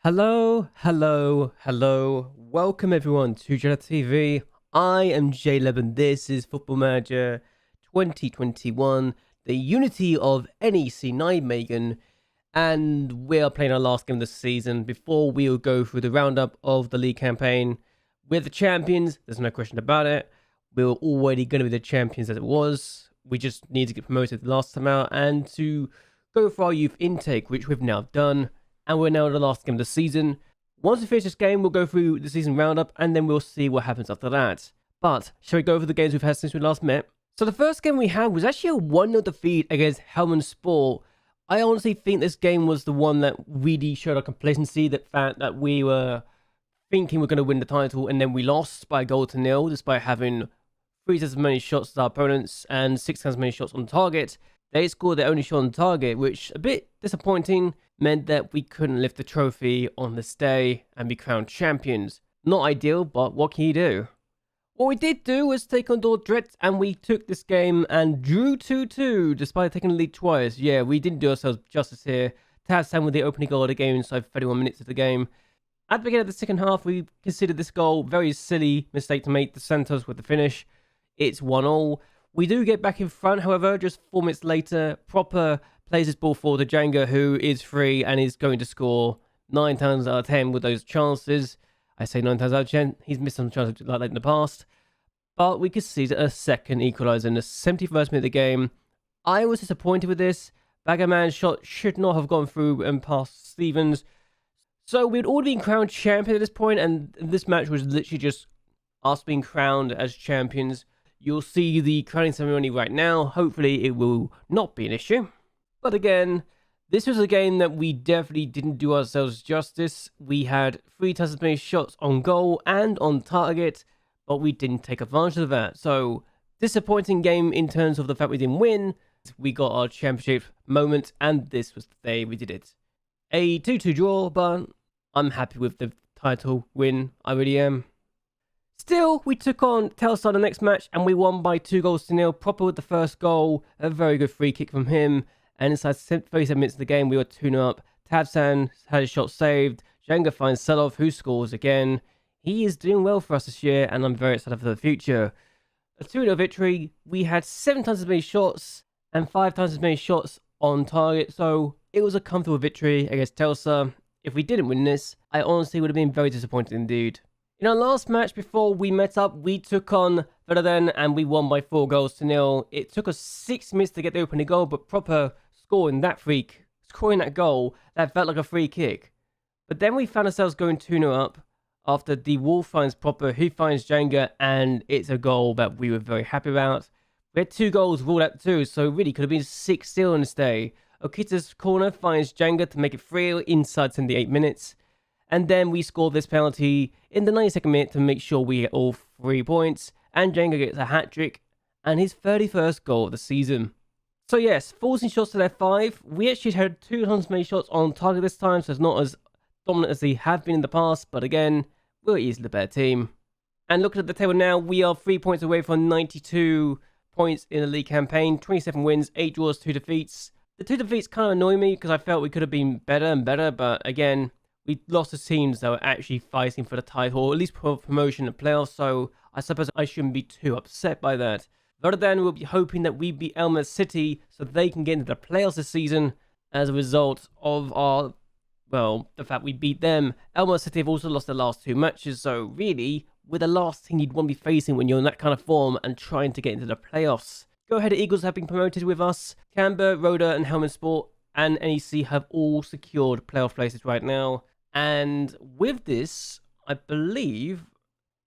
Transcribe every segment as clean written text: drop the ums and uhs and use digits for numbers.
Hello. Welcome everyone to JLABTV. I am JLAB and this is Football Manager 2021, the Unity of NEC Nijmegen. And we are playing our last game of the season before we'll go through the roundup of the league campaign. We're the champions, there's no question about it. We were already going to be the champions as it was. We just need to get promoted the last time out and to go for our youth intake, which we've now done. And we're now at the last game of the season. Once we finish this game, we'll go through the season roundup, and then we'll see what happens after that. But, shall we go over the games we've had since we last met? So the first game we had was actually a 1-0 defeat against Helmond Sport. I honestly think this game was the one that really showed our complacency, the fact that we were thinking we're going to win the title, and then we lost by a goal to nil, despite having 3 times as many shots as our opponents, and 6 times as many shots on target. They scored their only shot on target, which, a bit disappointing, meant that we couldn't lift the trophy on this day and be crowned champions. Not ideal, but what can you do? What we did do was take on Dordrecht, and we took this game and drew 2-2, despite taking the lead twice. Yeah, we didn't do ourselves justice here. Tazan with the opening goal of the game inside 31 minutes of the game. At the beginning of the second half, we considered this goal very silly mistake to make the Santos with the finish. It's 1-1. We do get back in front, however, just 4 minutes later. Proper plays his ball forward to Jenga, who is free and is going to score 9 times out of 10 with those chances. I say 9 times out of 10. He's missed some chances like that in the past. But we could see a second equaliser in the 71st minute of the game. I was disappointed with this. Bagaman's shot should not have gone through and past Stevens. So we'd already been crowned champion at this point, and this match was literally just us being crowned as champions. You'll see the crowning ceremony right now. Hopefully it will not be an issue. But again, this was a game that we definitely didn't do ourselves justice. We had 3 times as many shots on goal and on target, but we didn't take advantage of that. So, disappointing game in terms of the fact we didn't win. We got our championship moment, and this was the day we did it. A 2-2 draw, but I'm happy with the title win. I really am. Still, we took on Telstar the next match, and we won by 2-0. Proper with the first goal. A very good free kick from him. And inside 37 minutes of the game, we were 2-0 up. Tavsan had his shot saved. Jenga finds Selov, who scores again. He is doing well for us this year, and I'm very excited for the future. A 2-0 victory. We had 7 times as many shots and 5 times as many shots on target. So it was a comfortable victory against Telstar. If we didn't win this, I honestly would have been very disappointed indeed. In our last match before we met up, we took on Verden and we won by 4-0. It took us 6 minutes to get the opening goal, but Proper scoring that goal, that felt like a free kick. But then we found ourselves going 2-0 up after the Wolf finds Proper, who finds Jenga, and it's a goal that we were very happy about. We had 2 goals ruled out too, so really could have been 6-0 on this day. Okita's corner finds Jenga to make it 3 inside 78 minutes. And then we scored this penalty in the 92nd minute to make sure we get all 3 points. And Jenga gets a hat-trick and his 31st goal of the season. So yes, 14 shots to their 5. We actually had 2 times as many shots on target this time, so it's not as dominant as they have been in the past. But again, we're easily the better team. And looking at the table now, we are 3 points away from 92 points in the league campaign. 27 wins, 8 draws, 2 defeats. The 2 defeats kind of annoy me because I felt we could have been better and better. But again, we lost to teams that were actually fighting for the title, or at least for promotion and playoffs, so I suppose I shouldn't be too upset by that. Verden will be hoping that we beat Elmer City so they can get into the playoffs this season as a result of the fact we beat them. Elmer City have also lost their last 2 matches, so really, we're the last thing you'd want to be facing when you're in that kind of form and trying to get into the playoffs. Go Ahead Eagles have been promoted with us. Canberra, Rhoda and Helmond Sport and NEC have all secured playoff places right now. And with this, I believe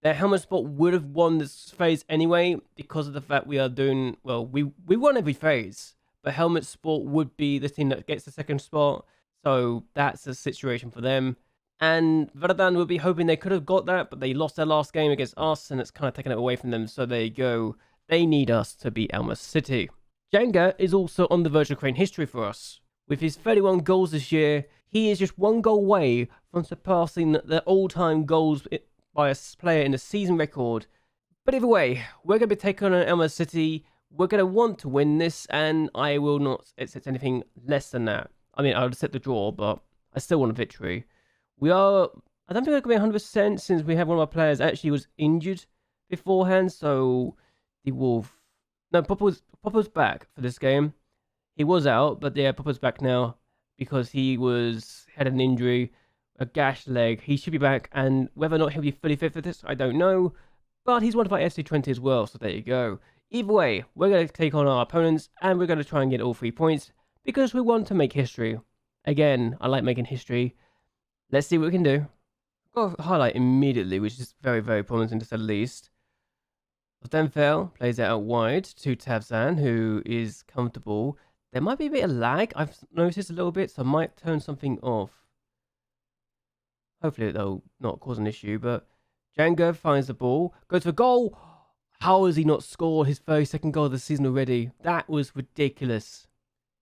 that Helmond Sport would have won this phase anyway because of the fact we are doing, well, we won every phase. But Helmond Sport would be the team that gets the 2nd spot. So that's the situation for them. And Verden would be hoping they could have got that, but they lost their last game against us and it's kind of taken it away from them. So there you go. They need us to beat Elmer City. Jenga is also on the verge of creating history for us. With his 31 goals this year, he is just 1 goal away from surpassing the all-time goals by a player in the season record. But either way, we're going to be taking on Elmer City. We're going to want to win this, and I will not accept anything less than that. I mean, I'll accept the draw, but I still want a victory. We are... I don't think we're going to be 100% since we have one of our players actually was injured beforehand. So the Wolf... No, Popper's back for this game. He was out, but yeah, Popper's back now because he had an injury, a gashed leg. He should be back, and whether or not he'll be fully fit for this, I don't know. But he's one of our FC20 as well, so there you go. Either way, we're going to take on our opponents, and we're going to try and get all 3 points because we want to make history. Again, I like making history. Let's see what we can do. Got a highlight immediately, which is very, very promising to say the least. Denfell plays it out wide to Tabzan, who is comfortable. There might be a bit of lag. I've noticed a little bit, so I might turn something off. Hopefully it'll not cause an issue, but Django finds the ball, goes for goal. How has he not scored his 32nd goal of the season already? That was ridiculous.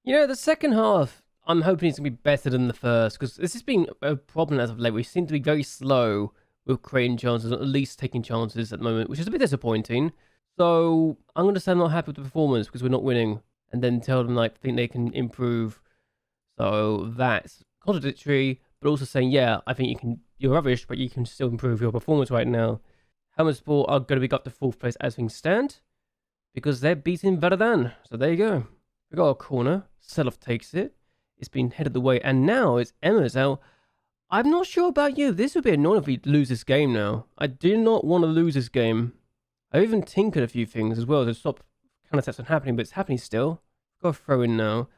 You know, the second half, I'm hoping it's going to be better than the first, because this has been a problem as of late. We seem to be very slow with creating chances, or at least taking chances at the moment, which is a bit disappointing. So I'm going to say I'm not happy with the performance because we're not winning, and then tell them like think they can improve. So that's contradictory, but also saying, yeah, I think you're rubbish, but you can still improve your performance right now. Helmersport are going to be up to 4th place as things stand because they're beating Varadan. So there you go. We got a corner. Selov takes it. It's been headed away, and now it's Emma's out. I'm not sure about you. This would be annoying if we lose this game now. I do not want to lose this game. I even tinkered a few things as well to stop counterattacks from happening, but it's happening still. Got to throw in now.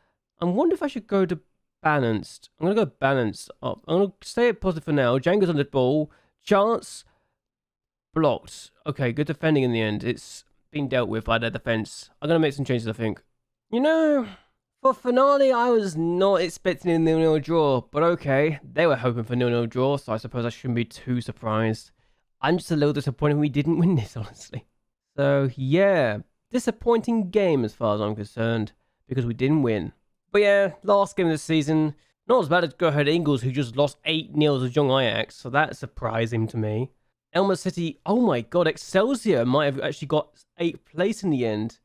I wonder if I should go to balanced. I'm going to go balanced up. I'm going to stay positive for now. Django's on the ball. Chance. Blocked. Okay, good defending in the end. It's been dealt with by their defense. I'm going to make some changes, I think. You know, for finale, I was not expecting a 0-0 draw, but okay. They were hoping for 0-0 draw, so I suppose I shouldn't be too surprised. I'm just a little disappointed we didn't win this, honestly. So, yeah, disappointing game as far as I'm concerned, because we didn't win. But yeah, last game of the season, not as bad as Go Ahead Eagles, who just lost 8-0 to Young Ajax, so that's surprising to me. Elmer City, oh my god, Excelsior might have actually got 8th place in the end,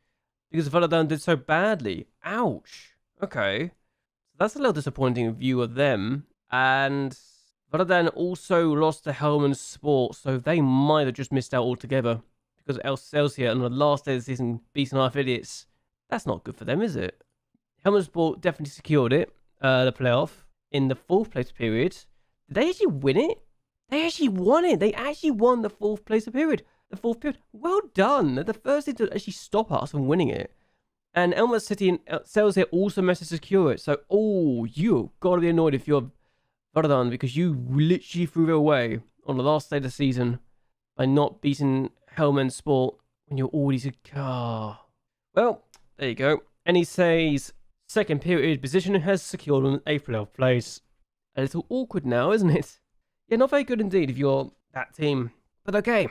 because Varadan did so badly. Ouch. Okay. So that's a little disappointing view of them. And Varadan also lost to Helmand Sport, so they might have just missed out altogether. Because Excelsior on the last day of the season beating our affiliates. That's not good for them, is it? Helmand Sport definitely secured it, the playoff, in the 4th place period. Did they actually win it? They actually won it. They actually won the 4th place period. The 4th period. Well done. They're the first thing to actually stop us from winning it. And Elmer City and Excelsior also managed to secure it. So, oh, you've got to be annoyed if you're Varadan because you literally threw it away on the last day of the season by not beating Helmand Sport when you're already... Well, there you go. And he says 2nd period position has secured an 8th playoff place. A little awkward now, isn't it? Yeah, not very good indeed if you're that team. But okay,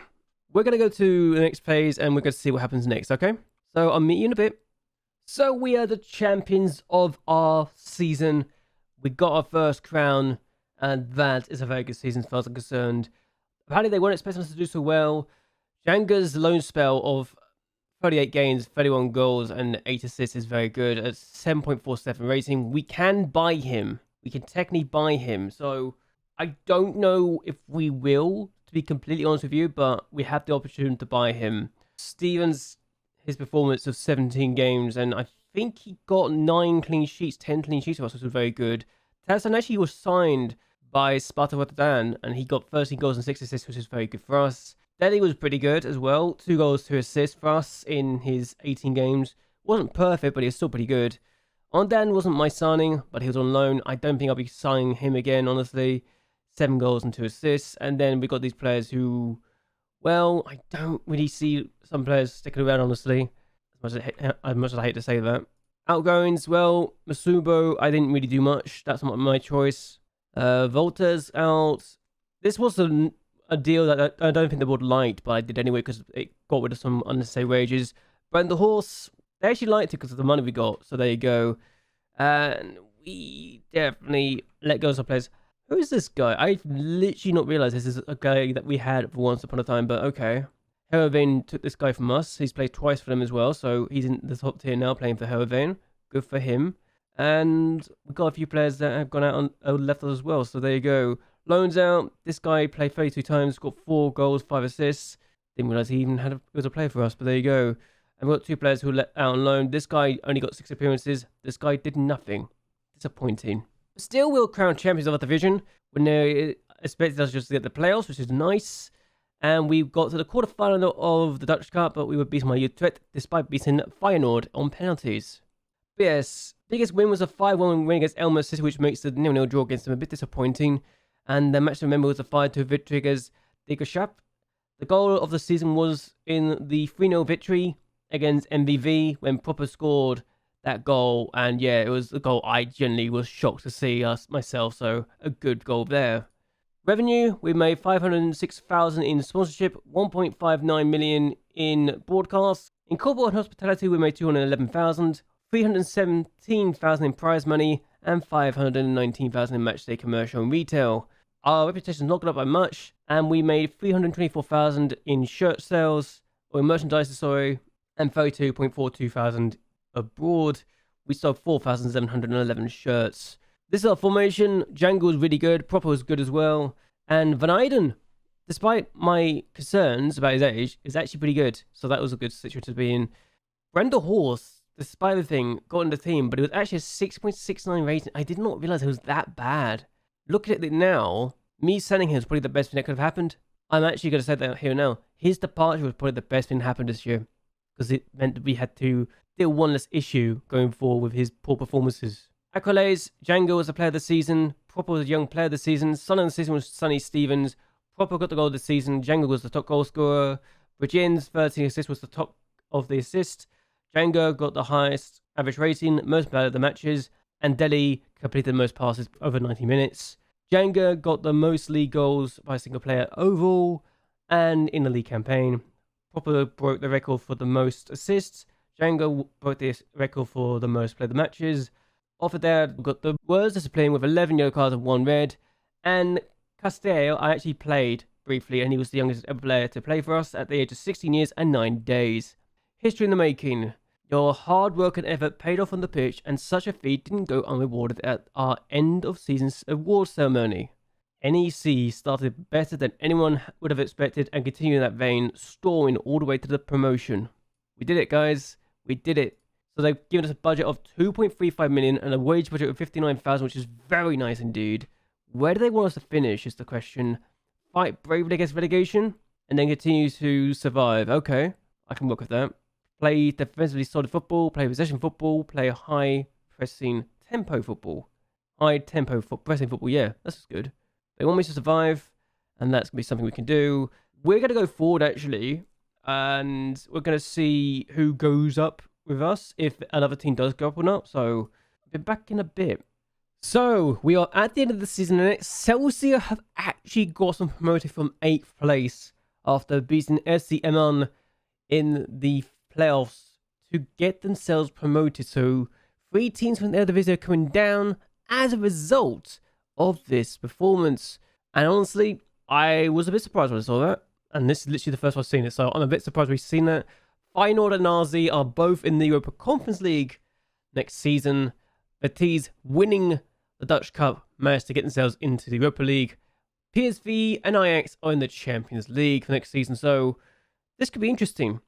we're going to go to the next phase and we're going to see what happens next, okay? So I'll meet you in a bit. So we are the champions of our season. We got our first crown, and that is a very good season as far as I'm concerned. Apparently they weren't expecting us to do so well. Janga's loan spell of 38 games, 31 goals, and 8 assists is very good. At 7.47 rating, we can buy him. We can technically buy him. So I don't know if we will, to be completely honest with you, but we have the opportunity to buy him. Stevens, his performance of 17 games, and I think he got 9 clean sheets, 10 clean sheets for us, which was very good. Tazan actually was signed by Sparta Rotterdam, and he got 13 goals and 6 assists, which is very good for us. Deli was pretty good as well. 2 goals, 2 assists for us in his 18 games. Wasn't perfect, but he was still pretty good. Ondan wasn't my signing, but he was on loan. I don't think I'll be signing him again, honestly. 7 goals and 2 assists. And then we got these players who, well, I don't really see some players sticking around, honestly. As much as I hate to say that. Outgoings, well, Masubo, I didn't really do much. That's not my choice. Volta's out. This was a deal that I don't think the board liked, but I did anyway because it got rid of some unnecessary wages. But the horse, they actually liked it because of the money we got. So there you go. And we definitely let go of some players. Who is this guy? I've literally not realized this is a guy that we had once upon a time, but okay. Heerenveen took this guy from us. He's played twice for them as well, so he's in the top tier now playing for Heerenveen. Good for him. And we've got a few players that have gone out on left us as well, so there you go. Loans out. This guy played 32 times, got 4 goals, 5 assists. Didn't realize he even was a player for us, but there you go. And we've got 2 players who were let out on loan. This guy only got 6 appearances. This guy did nothing. Disappointing. Still, we'll crown champions of our division. When they expected us just to get the playoffs, which is nice. And we got to the quarterfinal of the Dutch Cup, but we were beaten by Utrecht despite beating Feyenoord on penalties. But yes, biggest win was a 5-1 win against Elmer City, which makes the 0-0 draw against them a bit disappointing. And the match to remember was a 5-2 victory against Digerschap. The goal of the season was in the 3-0 victory against MVV when Proper scored that goal. And yeah, it was a goal I generally was shocked to see myself, so a good goal there. Revenue, we made 506,000 in sponsorship, 1.59 million in broadcast. In corporate and hospitality, we made 211,000, 317,000 in prize money, and 519,000 in matchday commercial and retail. Our reputation is not gone up by much, and we made 324,000 in shirt sales, or in merchandise, sorry, and 32.42 thousand abroad. We sold 4,711 shirts. This is our formation. Django was really good. Proper was good as well. And Van Eyden, despite my concerns about his age, is actually pretty good. So that was a good situation to be in. Brenda Horse, despite everything, got in the team, but it was actually a 6.69 rating. I did not realize it was that bad. Looking at it now, me selling him was probably the best thing that could have happened. I'm actually going to say that here now. His departure was probably the best thing that happened this year, because it meant that we had to deal one less issue going forward with his poor performances. Accolades, Django was the player of the season, Proper was a young player of the season, son of the season was Sonny Stevens, Proper got the goal of the season, Django was the top goal scorer, Bridgin's 13 assists was the top of the assist, Django got the highest average rating, most player of the matches, and Deli completed the most passes over 90 minutes. Django got the most league goals by a single player overall, and in the league campaign. Proper broke the record for the most assists, Django broke the record for the most played the matches. Off of that, we got the worst discipline with 11 yellow cards and 1 red. And Castell, I actually played briefly, and he was the youngest ever player to play for us at the age of 16 years and 9 days. History in the making. Your hard work and effort paid off on the pitch, and such a feat didn't go unrewarded at our end of season award ceremony. NEC started better than anyone would have expected and continued in that vein, storming all the way to the promotion. We did it, guys. We did it. So they've given us a budget of 2.35 million and a wage budget of 59,000, which is very nice indeed. Where do they want us to finish is the question. Fight bravely against relegation and then continue to survive. Okay, I can work with that. Play defensively solid football, play possession football, play high pressing tempo football. High tempo pressing football, yeah, that's good. They want me to survive, and that's going to be something we can do. We're going to go forward actually, and we're going to see who goes up with us if another team does go up or not. So I'll be back in a bit. So we are at the end of the season, and Excelsior have actually got some promoted from 8th place after beating FC Emmen in the playoffs to get themselves promoted. So 3 teams from the Eredivisie are coming down as a result of this performance. And honestly, I was a bit surprised when I saw that. And this is literally the first time I've seen it, so I'm a bit surprised we've seen that. Feyenoord and Nazi are both in the Europa Conference League next season. Betis winning the Dutch Cup managed to get themselves into the Europa League. PSV and Ajax are in the Champions League for next season, so this could be interesting.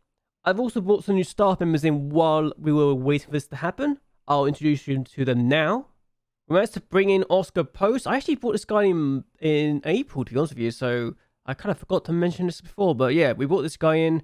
I've also brought some new staff members in while we were waiting for this to happen. I'll introduce you to them now. We managed to bring in Oscar Post. I actually brought this guy in April, to be honest with you, so I kind of forgot to mention this before, but yeah, we brought this guy in,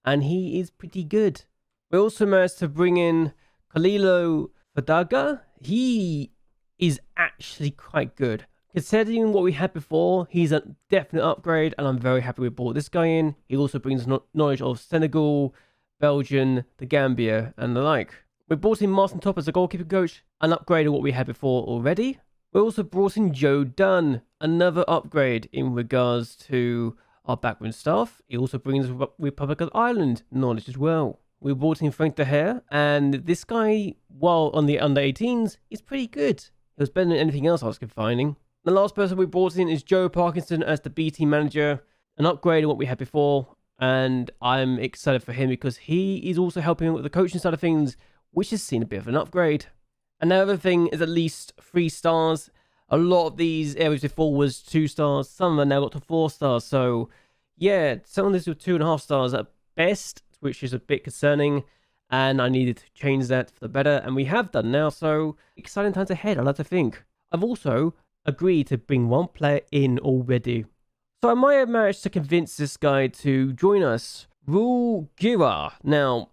and he is pretty good. We also managed to bring in Kalilo Fadaga. He is actually quite good. Considering what we had before, he's a definite upgrade, and I'm very happy we brought this guy in. He also brings knowledge of Senegal, Belgium, the Gambia, and the like. We brought in Martin Top as a goalkeeper coach, an upgrade of what we had before already. We also brought in Joe Dunn, another upgrade in regards to our backroom staff. He also brings Republic of Ireland knowledge as well. We brought in Frank De Heer, and this guy, while on the under 18s, is pretty good. He was better than anything else I was finding. The last person we brought in is Joe Parkinson as the B team manager, an upgrade of what we had before, and I'm excited for him because he is also helping with the coaching side of things, which has seen a bit of an upgrade. Another thing is at least 3 stars. A lot of these areas before was 2 stars. Some are now got to 4 stars. So, yeah, some of these were 2.5 stars at best, which is a bit concerning. And I needed to change that for the better. And we have done now. So, exciting times ahead, I like to think. I've also agreed to bring one player in already. So, I might have managed to convince this guy to join us. Rule Gira. Now,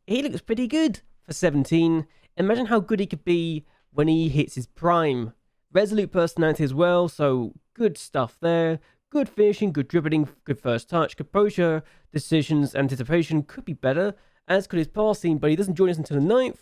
he looks pretty good for 17. Imagine how good he could be when he hits his prime. Resolute personality as well, so good stuff there. Good finishing, good dribbling, good first touch. Composure, decisions, anticipation could be better, as could his passing, but he doesn't join us until the 9th.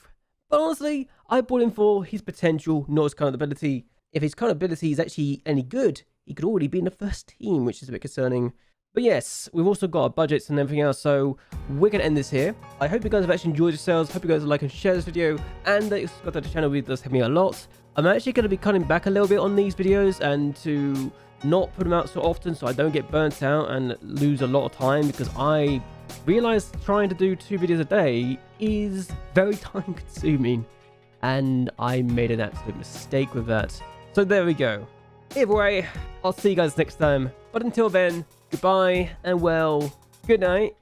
But honestly, I bought him for his potential, not his current ability. If his current ability is actually any good, he could already be in the first team, which is a bit concerning. But yes, we've also got our budgets and everything else, so we're going to end this here. I hope you guys have actually enjoyed yourselves. Hope you guys like and share this video, and that you subscribe to the channel. It does help me a lot. I'm actually going to be cutting back a little bit on these videos and to not put them out so often so I don't get burnt out and lose a lot of time, because I realize trying to do 2 videos a day is very time consuming, and I made an absolute mistake with that. So there we go. Either way, I'll see you guys next time. But until then, goodbye, and well, good night.